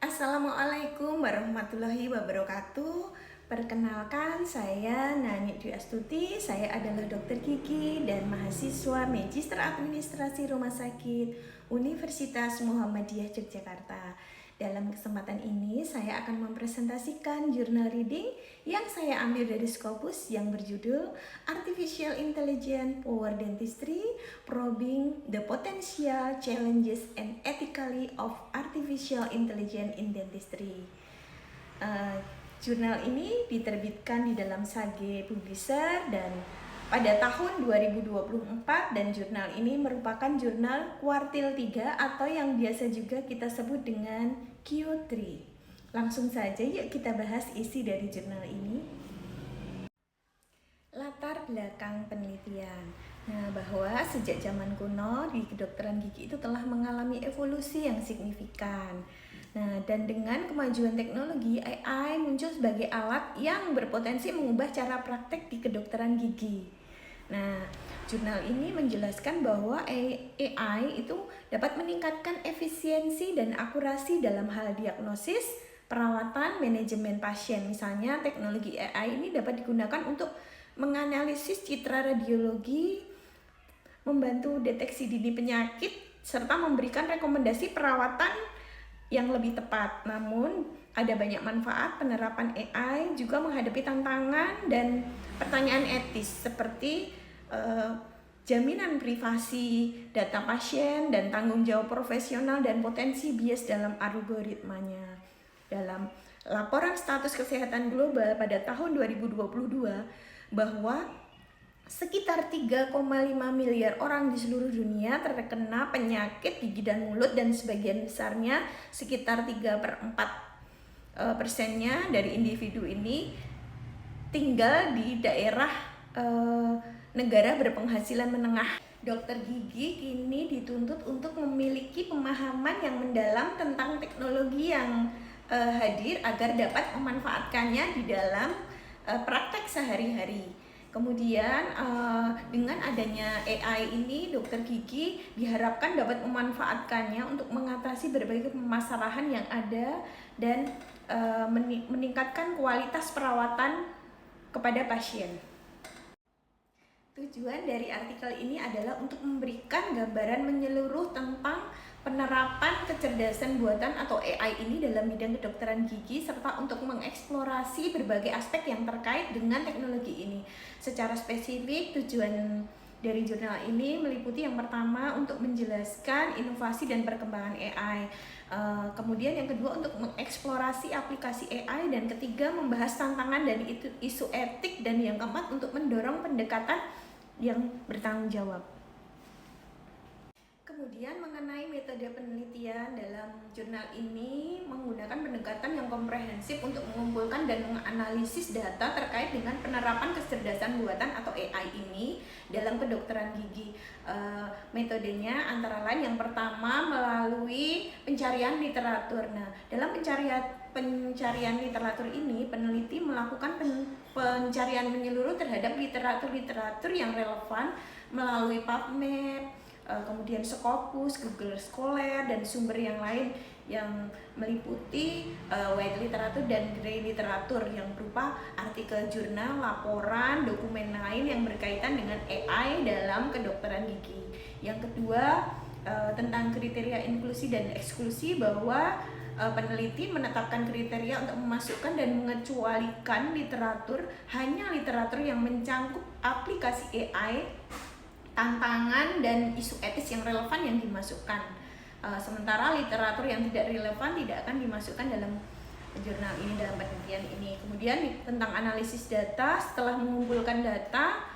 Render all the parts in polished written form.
Assalamualaikum warahmatullahi wabarakatuh. Perkenalkan, saya Nani Dwi Astuti. Saya adalah dokter gigi dan mahasiswa Magister Administrasi Rumah Sakit Universitas Muhammadiyah Yogyakarta. Dalam kesempatan ini, saya akan mempresentasikan jurnal reading yang saya ambil dari Scopus yang berjudul Artificial Intelligence for Dentistry: Probing the Potential Challenges and Ethically of Artificial Intelligence in Dentistry. Jurnal ini diterbitkan di dalam Sage Publisher dan pada tahun 2024, dan jurnal ini merupakan jurnal kuartil 3 atau yang biasa juga kita sebut dengan Q3. Langsung saja yuk kita bahas isi dari jurnal ini. Latar belakang penelitian. Nah, bahwa sejak zaman kuno di kedokteran gigi itu telah mengalami evolusi yang signifikan. Nah, dan dengan kemajuan teknologi, AI muncul sebagai alat yang berpotensi mengubah cara praktek di kedokteran gigi. Nah, jurnal ini menjelaskan bahwa AI itu dapat meningkatkan efisiensi dan akurasi dalam hal diagnosis, perawatan, manajemen pasien. Misalnya, teknologi AI ini dapat digunakan untuk menganalisis citra radiologi, membantu deteksi dini penyakit, serta memberikan rekomendasi perawatan yang lebih tepat. Namun, ada banyak manfaat penerapan AI juga menghadapi tantangan dan pertanyaan etis seperti jaminan privasi data pasien dan tanggung jawab profesional dan potensi bias dalam algoritmanya. Dalam laporan status kesehatan global pada tahun 2022 bahwa sekitar 3,5 miliar orang di seluruh dunia terkena penyakit gigi dan mulut, dan sebagian besarnya sekitar 3/4% dari individu ini tinggal di daerah negara berpenghasilan menengah. Dokter gigi kini dituntut untuk memiliki pemahaman yang mendalam tentang teknologi yang hadir agar dapat memanfaatkannya di dalam praktek sehari-hari. Kemudian dengan adanya AI ini, dokter gigi diharapkan dapat memanfaatkannya untuk mengatasi berbagai permasalahan yang ada dan meningkatkan kualitas perawatan kepada pasien. Tujuan dari artikel ini adalah untuk memberikan gambaran menyeluruh tentang penerapan kecerdasan buatan atau AI ini dalam bidang kedokteran gigi, serta untuk mengeksplorasi berbagai aspek yang terkait dengan teknologi ini. Secara spesifik, tujuan dari jurnal ini meliputi yang pertama untuk menjelaskan inovasi dan perkembangan AI, kemudian yang kedua untuk mengeksplorasi aplikasi AI, dan ketiga membahas tantangan dan isu etik, dan yang keempat untuk mendorong pendekatan yang bertanggung jawab. Kemudian mengenai metode penelitian, dalam jurnal ini menggunakan pendekatan yang komprehensif untuk mengumpulkan dan menganalisis data terkait dengan penerapan kecerdasan buatan atau AI ini dalam kedokteran gigi. Metodenya antara lain yang pertama melalui pencarian literatur. Nah, dalam pencarian literatur ini, peneliti melakukan pencarian menyeluruh terhadap literatur yang relevan melalui PubMed, kemudian Scopus, Google Scholar, dan sumber yang lain yang meliputi white literatur dan grey literatur yang berupa artikel jurnal, laporan, dokumen lain yang berkaitan dengan AI dalam kedokteran gigi. Yang kedua, tentang kriteria inklusi dan eksklusi, bahwa peneliti menetapkan kriteria untuk memasukkan dan mengecualikan hanya literatur yang mencangkup aplikasi AI, tantangan dan isu etis yang relevan yang dimasukkan. Sementara literatur yang tidak relevan tidak akan dimasukkan dalam jurnal ini, dalam penelitian ini. Kemudian tentang analisis data, setelah mengumpulkan data,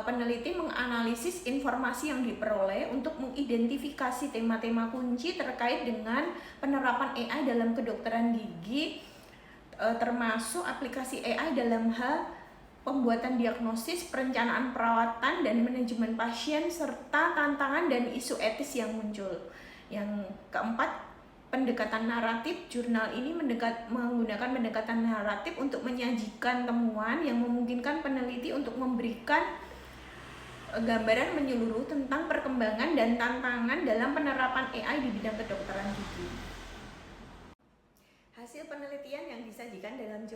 peneliti menganalisis informasi yang diperoleh untuk mengidentifikasi tema-tema kunci terkait dengan penerapan AI dalam kedokteran gigi, termasuk aplikasi AI dalam hal pembuatan diagnosis, perencanaan perawatan, dan manajemen pasien, serta tantangan dan isu etis yang muncul. Yang keempat, pendekatan naratif. Jurnal ini menggunakan pendekatan naratif untuk menyajikan temuan yang memungkinkan peneliti untuk memberikan gambaran menyeluruh tentang perkembangan dan tantangan dalam penerapan AI di bidang kedokteran gigi.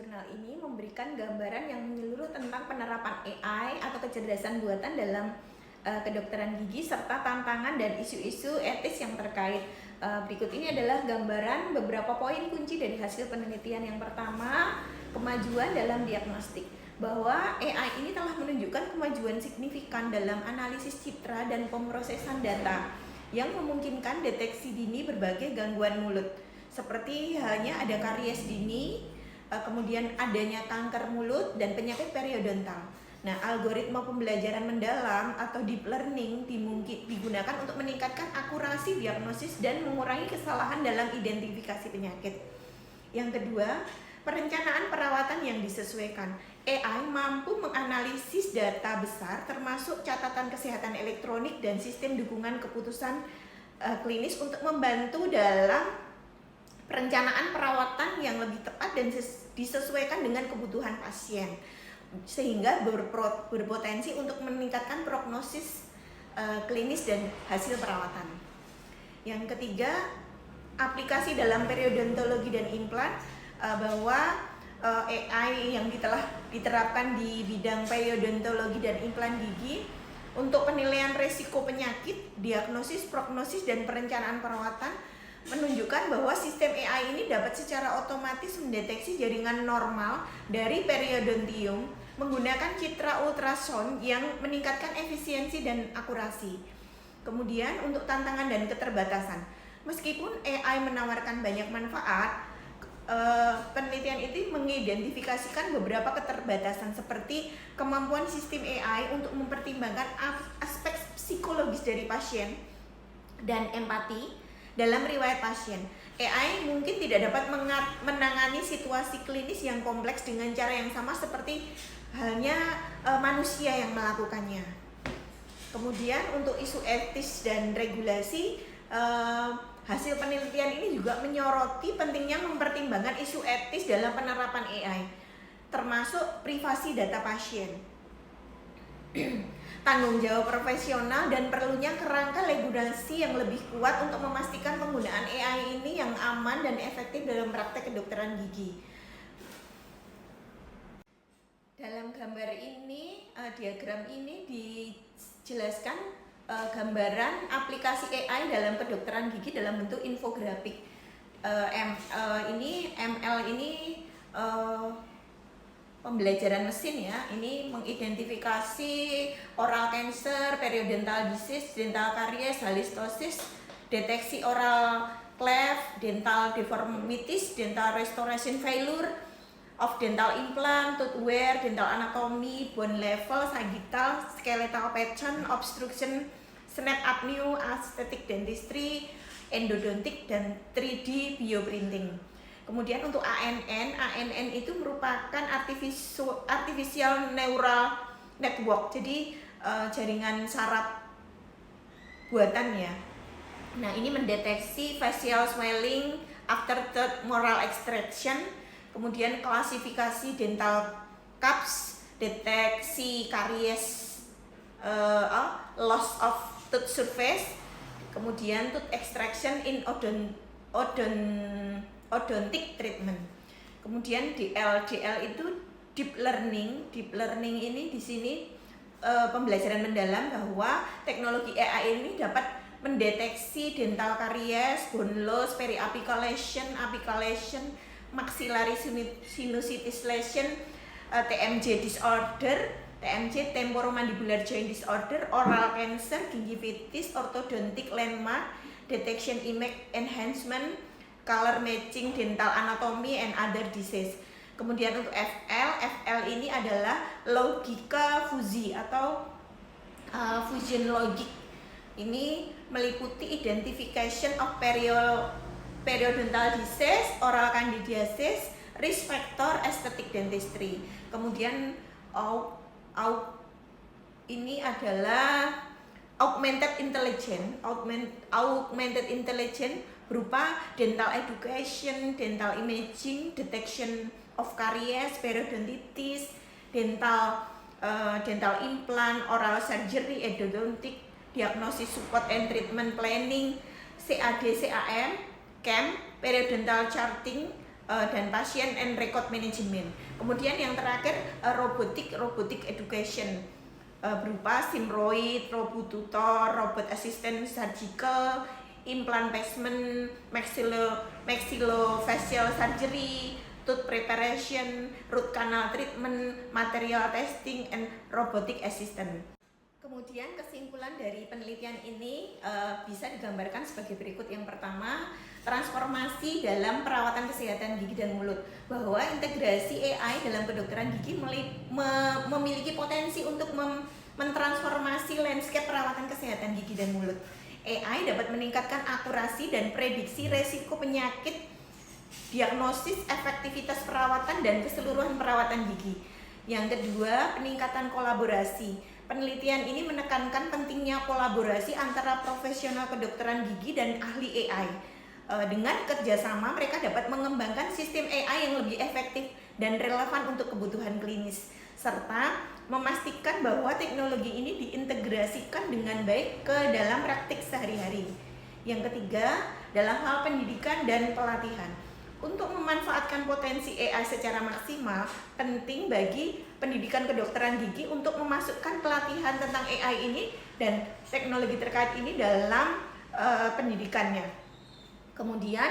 Jurnal ini memberikan gambaran yang menyeluruh tentang penerapan AI atau kecerdasan buatan dalam kedokteran gigi serta tantangan dan isu-isu etis yang terkait. Berikut ini adalah gambaran beberapa poin kunci dari hasil penelitian. Yang pertama, kemajuan dalam diagnostik, bahwa AI ini telah menunjukkan kemajuan signifikan dalam analisis citra dan pemrosesan data yang memungkinkan deteksi dini berbagai gangguan mulut, seperti halnya ada karies dini, kemudian adanya kanker mulut dan penyakit periodontal. Nah, algoritma pembelajaran mendalam atau deep learning digunakan untuk meningkatkan akurasi diagnosis dan mengurangi kesalahan dalam identifikasi penyakit. Yang kedua, perencanaan perawatan yang disesuaikan. AI mampu menganalisis data besar termasuk catatan kesehatan elektronik dan sistem dukungan keputusan klinis untuk membantu dalam perencanaan perawatan yang lebih tepat dan disesuaikan dengan kebutuhan pasien, sehingga berpotensi untuk meningkatkan prognosis klinis dan hasil perawatan. Yang ketiga, aplikasi dalam periodontologi dan implan, bahwa AI yang telah diterapkan di bidang periodontologi dan implan gigi untuk penilaian risiko penyakit, diagnosis, prognosis, dan perencanaan perawatan menunjukkan bahwa sistem AI ini dapat secara otomatis mendeteksi jaringan normal dari periodontium menggunakan citra ultrasound yang meningkatkan efisiensi dan akurasi. Kemudian untuk tantangan dan keterbatasan, meskipun AI menawarkan banyak manfaat, penelitian itu mengidentifikasikan beberapa keterbatasan seperti kemampuan sistem AI untuk mempertimbangkan aspek psikologis dari pasien dan empati dalam riwayat pasien. AI mungkin tidak dapat menangani situasi klinis yang kompleks dengan cara yang sama seperti halnya manusia yang melakukannya. Kemudian untuk isu etis dan regulasi, hasil penelitian ini juga menyoroti pentingnya mempertimbangkan isu etis dalam penerapan AI, termasuk privasi data pasien, tanggung jawab profesional, dan perlunya kerangka regulasi yang lebih kuat untuk memastikan penggunaan AI ini yang aman dan efektif dalam praktek kedokteran gigi. Dalam gambar ini, diagram ini dijelaskan gambaran aplikasi AI dalam kedokteran gigi dalam bentuk infografik. ML ini pembelajaran mesin ya, ini mengidentifikasi oral cancer, periodontal disease, dental caries, halitosis, deteksi oral cleft, dental deformities, dental restoration failure of dental implant, tooth wear, dental anatomy, bone level, sagittal, skeletal pattern, obstruction, snap apnea, aesthetic dentistry, endodontic, dan 3D bioprinting. Kemudian untuk ANN itu merupakan artificial neural network, jadi jaringan saraf buatan ya. Nah, ini mendeteksi facial swelling after third molar extraction, kemudian klasifikasi dental cups, deteksi karies, loss of tooth surface, kemudian tooth extraction in odontic treatment. Kemudian DL itu deep learning. Deep learning ini di sini pembelajaran mendalam bahwa teknologi AI ini dapat mendeteksi dental caries, bone loss, periapical lesion, apical lesion, maxillary sinusitis lesion, TMJ disorder, TMJ temporomandibular joint disorder, oral cancer, gingivitis, orthodontic landmark, detection image enhancement, color matching, dental anatomy, and other disease. Kemudian untuk FL ini adalah logika fusi atau fusion logic. Ini meliputi identification of periodontal disease, oral candidiasis, risk factor, aesthetic dentistry. Kemudian ini adalah augmented intelligence berupa dental education, dental imaging, detection of caries, periodontitis, dental implant, oral surgery, endodontic, diagnosis support and treatment planning, CAD, CAM, periodontal charting, dan patient and record management. Kemudian yang terakhir robotic education berupa Simroid, robot tutor, robot assistant surgical, implant placement, maxillofacial surgery, tooth preparation, root canal treatment, material testing, and robotic assistant. Kemudian kesimpulan dari penelitian ini bisa digambarkan sebagai berikut. Yang pertama, transformasi dalam perawatan kesehatan gigi dan mulut, bahwa integrasi AI dalam kedokteran gigi memiliki potensi untuk mentransformasi landscape perawatan kesehatan gigi dan mulut. AI dapat meningkatkan akurasi dan prediksi resiko penyakit, diagnosis, efektivitas perawatan, dan keseluruhan perawatan gigi. Yang kedua, peningkatan kolaborasi. Penelitian ini menekankan pentingnya kolaborasi antara profesional kedokteran gigi dan ahli AI. Dengan kerjasama, mereka dapat mengembangkan sistem AI yang lebih efektif dan relevan untuk kebutuhan klinis, serta memastikan bahwa teknologi ini diintegrasikan dengan baik ke dalam praktik sehari-hari. Yang ketiga, dalam hal pendidikan dan pelatihan. Untuk memanfaatkan potensi AI secara maksimal, penting bagi pendidikan kedokteran gigi untuk memasukkan pelatihan tentang AI ini dan teknologi terkait ini dalam pendidikannya. Kemudian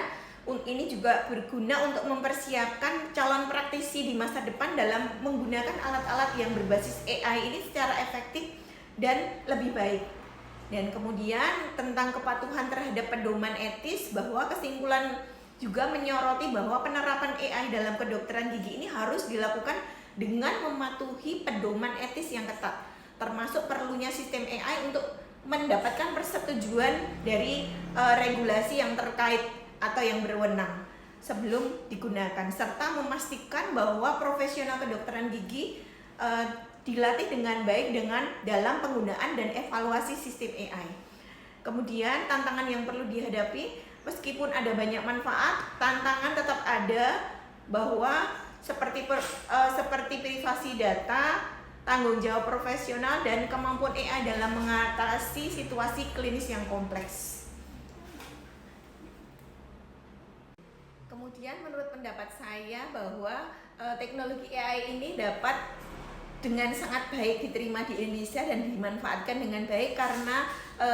ini juga berguna untuk mempersiapkan calon praktisi di masa depan dalam menggunakan alat-alat yang berbasis AI ini secara efektif dan lebih baik. Dan kemudian tentang kepatuhan terhadap pedoman etis, bahwa kesimpulan juga menyoroti bahwa penerapan AI dalam kedokteran gigi ini harus dilakukan dengan mematuhi pedoman etis yang ketat, termasuk perlunya sistem AI untuk mendapatkan persetujuan dari regulasi yang terkait atau yang berwenang sebelum digunakan, serta memastikan bahwa profesional kedokteran gigi dilatih dengan baik dalam penggunaan dan evaluasi sistem AI. Kemudian tantangan yang perlu dihadapi, meskipun ada banyak manfaat, tantangan tetap ada, bahwa seperti privasi data, tanggung jawab profesional, dan kemampuan AI dalam mengatasi situasi klinis yang kompleks. Kemudian menurut pendapat saya bahwa teknologi AI ini dapat dengan sangat baik diterima di Indonesia dan dimanfaatkan dengan baik, karena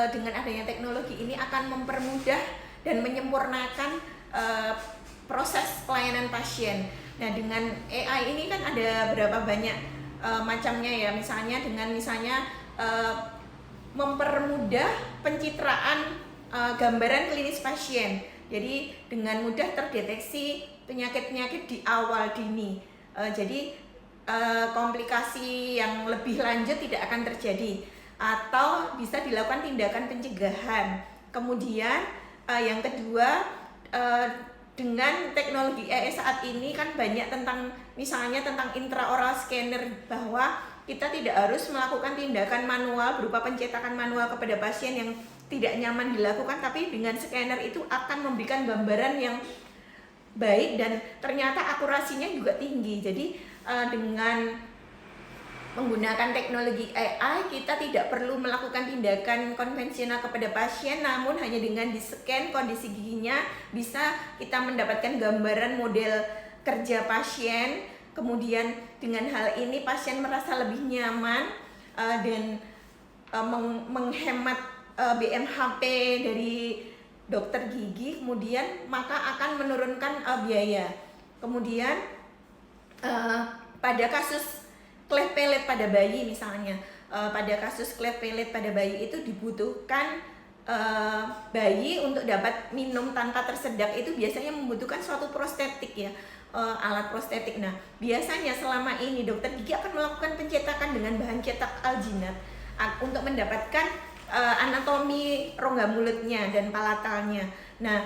dengan adanya teknologi ini akan mempermudah dan menyempurnakan proses pelayanan pasien. Nah, dengan AI ini kan ada berapa banyak macamnya ya, misalnya mempermudah pencitraan gambaran klinis pasien. Jadi dengan mudah terdeteksi penyakit-penyakit di awal dini. Jadi komplikasi yang lebih lanjut tidak akan terjadi, atau bisa dilakukan tindakan pencegahan. Kemudian yang kedua, dengan teknologi AI saat ini kan banyak misalnya tentang intraoral scanner, bahwa kita tidak harus melakukan tindakan manual berupa pencetakan manual kepada pasien yang tidak nyaman dilakukan, tapi dengan scanner itu akan memberikan gambaran yang baik dan ternyata akurasinya juga tinggi. Jadi dengan menggunakan teknologi AI, kita tidak perlu melakukan tindakan konvensional kepada pasien, namun hanya dengan di-scan kondisi giginya bisa kita mendapatkan gambaran model kerja pasien. Kemudian dengan hal ini pasien merasa lebih nyaman dan menghemat BMHP dari dokter gigi, kemudian maka akan menurunkan biaya. Kemudian pada kasus cleft palate pada bayi misalnya, pada kasus cleft palate pada bayi itu dibutuhkan bayi untuk dapat minum tanpa tersedak, itu biasanya membutuhkan suatu prostetik ya, alat prostetik. Nah, biasanya selama ini dokter gigi akan melakukan pencetakan dengan bahan cetak alginat untuk mendapatkan anatomi rongga mulutnya dan palatalnya. Nah,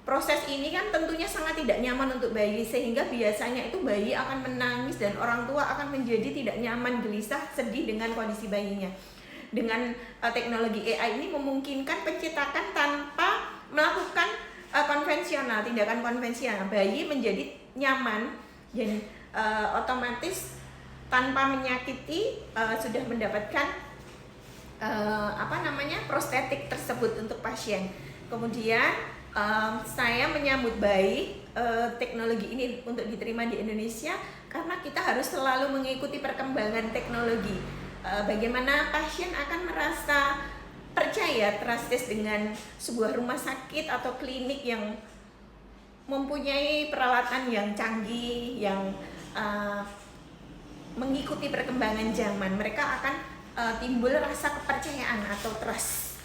proses ini kan tentunya sangat tidak nyaman untuk bayi, sehingga biasanya itu bayi akan menangis dan orang tua akan menjadi tidak nyaman, gelisah, sedih dengan kondisi bayinya. Dengan teknologi AI ini memungkinkan pencetakan tanpa melakukan tindakan konvensional. Bayi menjadi nyaman dan otomatis tanpa menyakiti sudah mendapatkan prostetik tersebut untuk pasien. Kemudian Saya menyambut baik teknologi ini untuk diterima di Indonesia karena kita harus selalu mengikuti perkembangan teknologi. Bagaimana pasien akan merasa percaya, trusted dengan sebuah rumah sakit atau klinik yang mempunyai peralatan yang canggih, yang mengikuti perkembangan zaman. Mereka akan timbul rasa kepercayaan atau trust.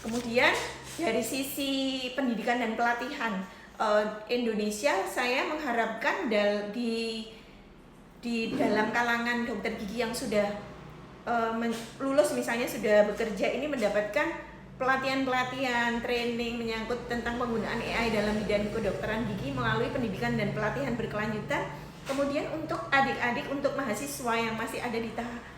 Kemudian dari sisi pendidikan dan pelatihan Indonesia, saya mengharapkan di dalam kalangan dokter gigi yang sudah lulus misalnya sudah bekerja ini mendapatkan pelatihan-pelatihan, training menyangkut tentang penggunaan AI dalam bidang kedokteran gigi melalui pendidikan dan pelatihan berkelanjutan. Kemudian untuk adik-adik, untuk mahasiswa yang masih ada di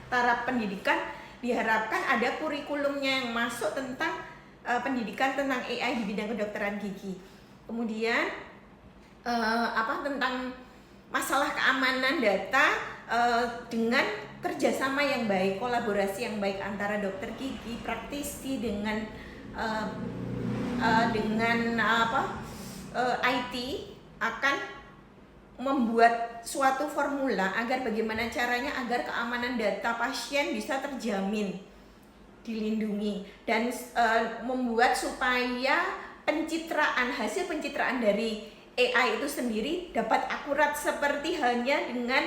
taraf pendidikan, diharapkan ada kurikulumnya yang masuk tentang pendidikan tentang AI di bidang kedokteran gigi. Kemudian tentang masalah keamanan data dengan kerjasama yang baik, kolaborasi yang baik antara dokter gigi, praktisi dengan IT akan membuat suatu formula agar bagaimana caranya agar keamanan data pasien bisa terjamin, dilindungi, dan membuat supaya hasil pencitraan dari AI itu sendiri dapat akurat seperti halnya dengan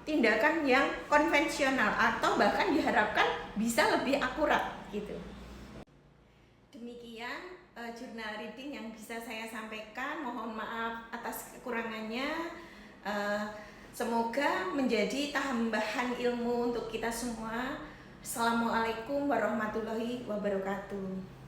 tindakan yang konvensional atau bahkan diharapkan bisa lebih akurat gitu. Demikian jurnal reading yang bisa saya sampaikan. Mohon maaf atas kekurangannya. Semoga menjadi tambahan ilmu untuk kita semua. Assalamualaikum warahmatullahi wabarakatuh.